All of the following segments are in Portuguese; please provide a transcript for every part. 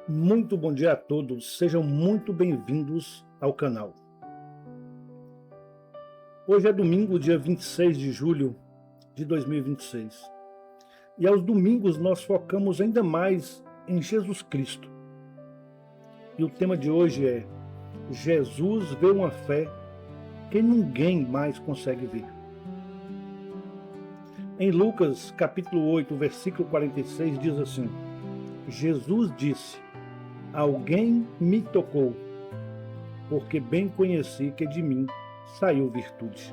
Muito bom dia a todos, sejam muito bem-vindos ao canal. Hoje é domingo, dia 26 de julho de 2026. E aos domingos nós focamos ainda mais em Jesus Cristo. E o tema de hoje é: Jesus vê uma fé que ninguém mais consegue ver. Em Lucas, capítulo 8, versículo 46, diz assim: Jesus disse: alguém me tocou, porque bem conheci que de mim saiu virtude.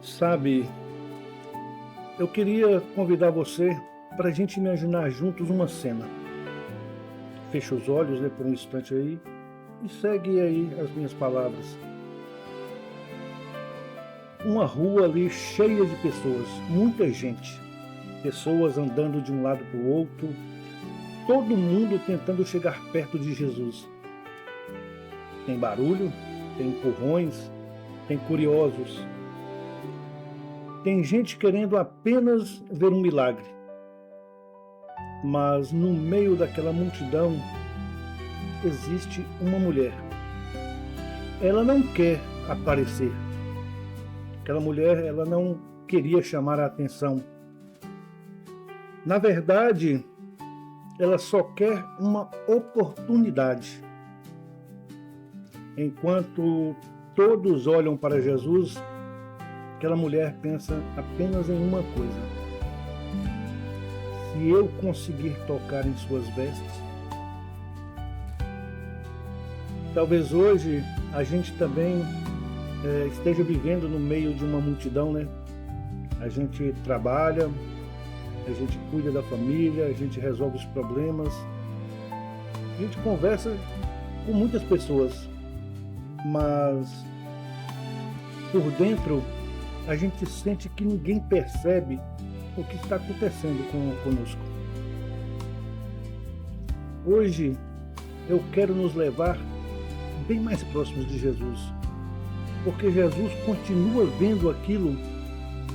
Sabe, eu queria convidar você para a gente imaginar juntos uma cena. Fecha os olhos, por um instante aí e segue aí as minhas palavras. Uma rua ali cheia de pessoas, muita gente. Pessoas andando de um lado para o outro, todo mundo tentando chegar perto de Jesus. Tem barulho, tem empurrões, tem curiosos. Tem gente querendo apenas ver um milagre. Mas no meio daquela multidão existe uma mulher. Ela não quer aparecer. Aquela mulher, ela não queria chamar a atenção. Na verdade, ela só quer uma oportunidade. Enquanto todos olham para Jesus, aquela mulher pensa apenas em uma coisa: se eu conseguir tocar em suas vestes. Talvez hoje a gente também esteja vivendo no meio de uma multidão, né? A gente trabalha, a gente cuida da família, a gente resolve os problemas, a gente conversa com muitas pessoas, mas por dentro a gente sente que ninguém percebe o que está acontecendo conosco. Hoje eu quero nos levar bem mais próximos de Jesus, porque Jesus continua vendo aquilo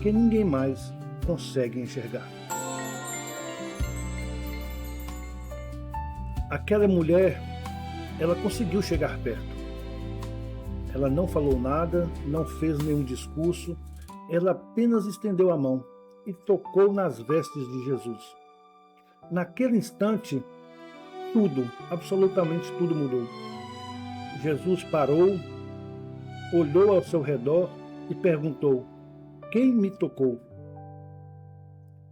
que ninguém mais consegue enxergar. Aquela mulher, ela conseguiu chegar perto. Ela não falou nada, não fez nenhum discurso, ela apenas estendeu a mão e tocou nas vestes de Jesus. Naquele instante, tudo, absolutamente tudo mudou. Jesus parou, olhou ao seu redor e perguntou: quem me tocou?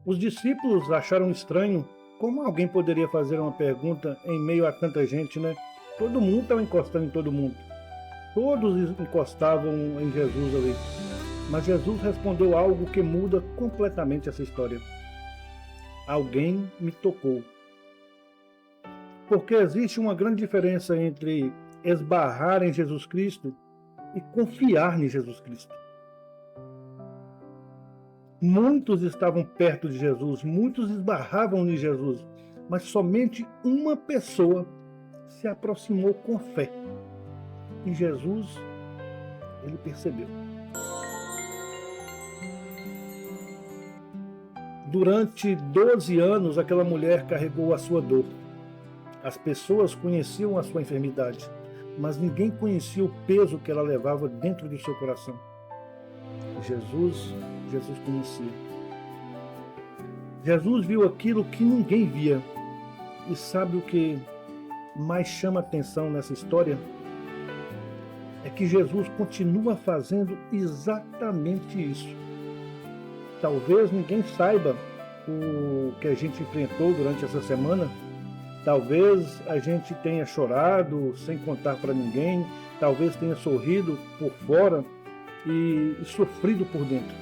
Os discípulos acharam estranho. Como alguém poderia fazer uma pergunta em meio a tanta gente, né? Todo mundo estava encostando em todo mundo. Todos encostavam em Jesus ali. Mas Jesus respondeu algo que muda completamente essa história. Alguém me tocou. Porque existe uma grande diferença entre esbarrar em Jesus Cristo e confiar em Jesus Cristo. Muitos estavam perto de Jesus, muitos esbarravam em Jesus, mas somente uma pessoa se aproximou com fé. E Jesus, ele percebeu. Durante 12 anos, aquela mulher carregou a sua dor. As pessoas conheciam a sua enfermidade, mas ninguém conhecia o peso que ela levava dentro do seu coração. Jesus conhecia. Jesus viu aquilo que ninguém via. E sabe o que mais chama atenção nessa história? É que Jesus continua fazendo exatamente isso. Talvez ninguém saiba o que a gente enfrentou durante essa semana. Talvez a gente tenha chorado sem contar para ninguém. Talvez tenha sorrido por fora e sofrido por dentro.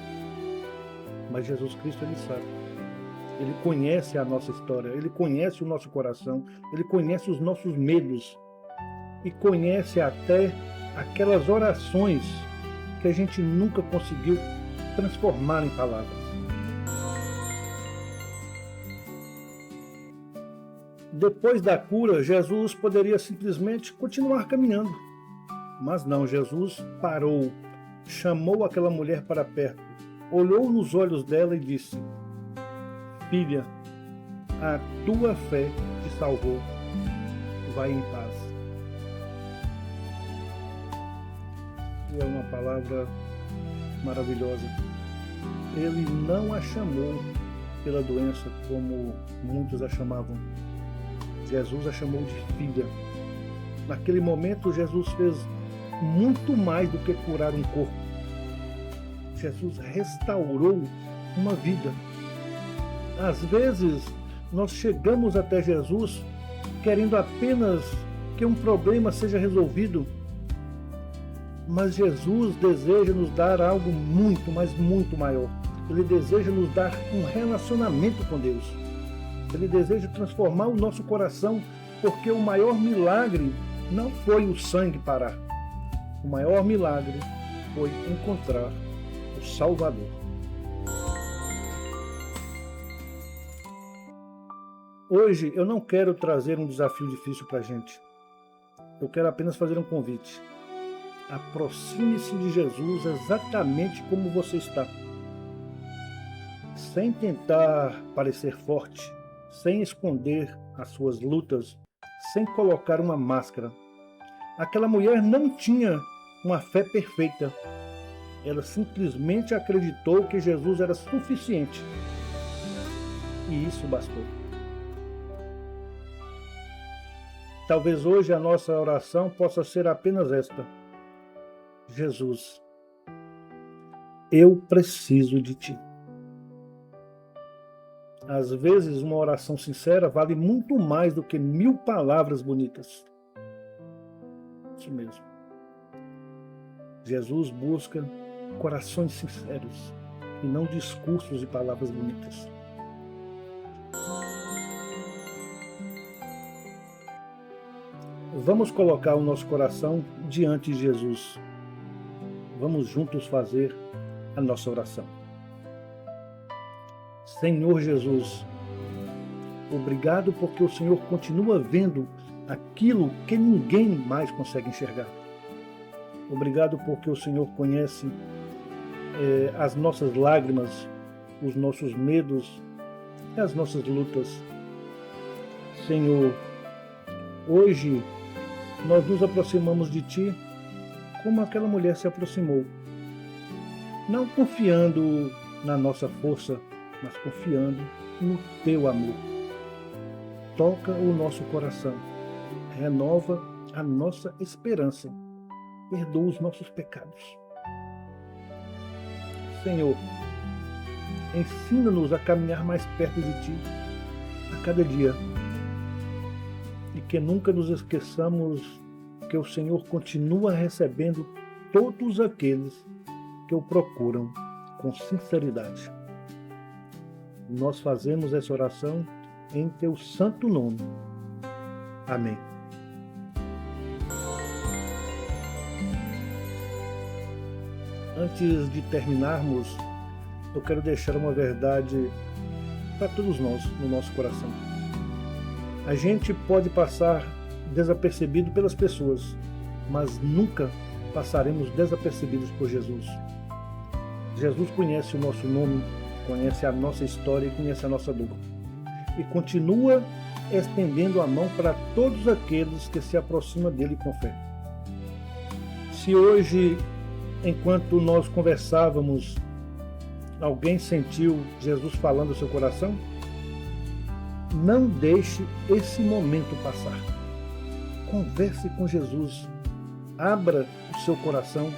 Mas Jesus Cristo, ele sabe. Ele conhece a nossa história, ele conhece o nosso coração, ele conhece os nossos medos e conhece até aquelas orações que a gente nunca conseguiu transformar em palavras. Depois da cura, Jesus poderia simplesmente continuar caminhando. Mas não, Jesus parou, chamou aquela mulher para perto, olhou nos olhos dela e disse: filha, a tua fé te salvou. Vai em paz. É uma palavra maravilhosa. Ele não a chamou pela doença como muitos a chamavam. Jesus a chamou de filha. Naquele momento, Jesus fez muito mais do que curar um corpo. Jesus restaurou uma vida. Às vezes, nós chegamos até Jesus querendo apenas que um problema seja resolvido, mas Jesus deseja nos dar algo muito, mas muito maior. Ele deseja nos dar um relacionamento com Deus. Ele deseja transformar o nosso coração, porque o maior milagre não foi o sangue parar. O maior milagre foi encontrar o Salvador. Hoje eu não quero trazer um desafio difícil para a gente. Eu quero apenas fazer um convite. Aproxime-se de Jesus exatamente como você está. Sem tentar parecer forte, sem esconder as suas lutas, sem colocar uma máscara. Aquela mulher não tinha uma fé perfeita. Ela simplesmente acreditou que Jesus era suficiente. E isso bastou. Talvez hoje a nossa oração possa ser apenas esta: Jesus, eu preciso de ti. Às vezes, uma oração sincera vale muito mais do que 1000 palavras bonitas. Isso mesmo. Jesus busca corações sinceros e não discursos e palavras bonitas. Vamos colocar o nosso coração diante de Jesus. Vamos juntos fazer a nossa oração. Senhor Jesus, obrigado porque o Senhor continua vendo aquilo que ninguém mais consegue enxergar. Obrigado porque o Senhor conhece as nossas lágrimas, os nossos medos e as nossas lutas. Senhor, hoje nós nos aproximamos de Ti como aquela mulher se aproximou, não confiando na nossa força, mas confiando no Teu amor. Toca o nosso coração, renova a nossa esperança, perdoa os nossos pecados. Senhor, ensina-nos a caminhar mais perto de Ti a cada dia e que nunca nos esqueçamos que o Senhor continua recebendo todos aqueles que o procuram com sinceridade. Nós fazemos essa oração em Teu santo nome. Amém. Antes de terminarmos, eu quero deixar uma verdade para todos nós, no nosso coração. A gente pode passar desapercebido pelas pessoas, mas nunca passaremos desapercebidos por Jesus. Jesus conhece o nosso nome, conhece a nossa história e conhece a nossa dor. E continua estendendo a mão para todos aqueles que se aproximam dele com fé. Se hoje, enquanto nós conversávamos, alguém sentiu Jesus falando no seu coração, não deixe esse momento passar. Converse com Jesus, abra o seu coração,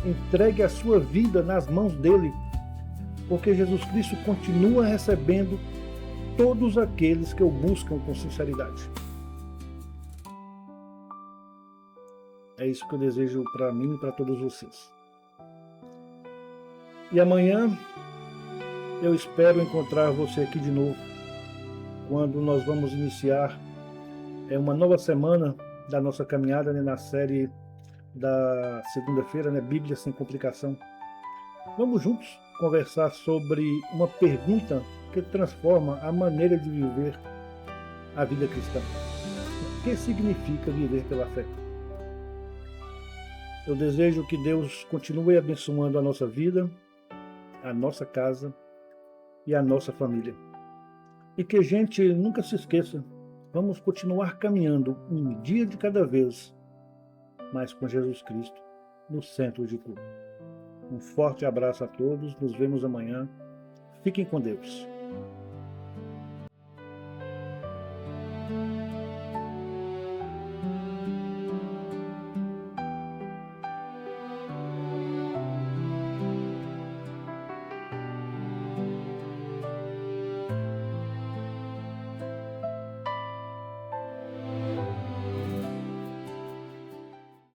entregue a sua vida nas mãos dele, porque Jesus Cristo continua recebendo todos aqueles que o buscam com sinceridade. É isso que eu desejo para mim e para todos vocês. E amanhã eu espero encontrar você aqui de novo, quando nós vamos iniciar uma nova semana da nossa caminhada, na série da segunda-feira, Bíblia Sem Complicação. Vamos juntos conversar sobre uma pergunta que transforma a maneira de viver a vida cristã. O que significa viver pela fé? Eu desejo que Deus continue abençoando a nossa vida, a nossa casa e a nossa família. E que a gente nunca se esqueça, vamos continuar caminhando um dia de cada vez, mas com Jesus Cristo no centro de tudo. Um forte abraço a todos, nos vemos amanhã. Fiquem com Deus.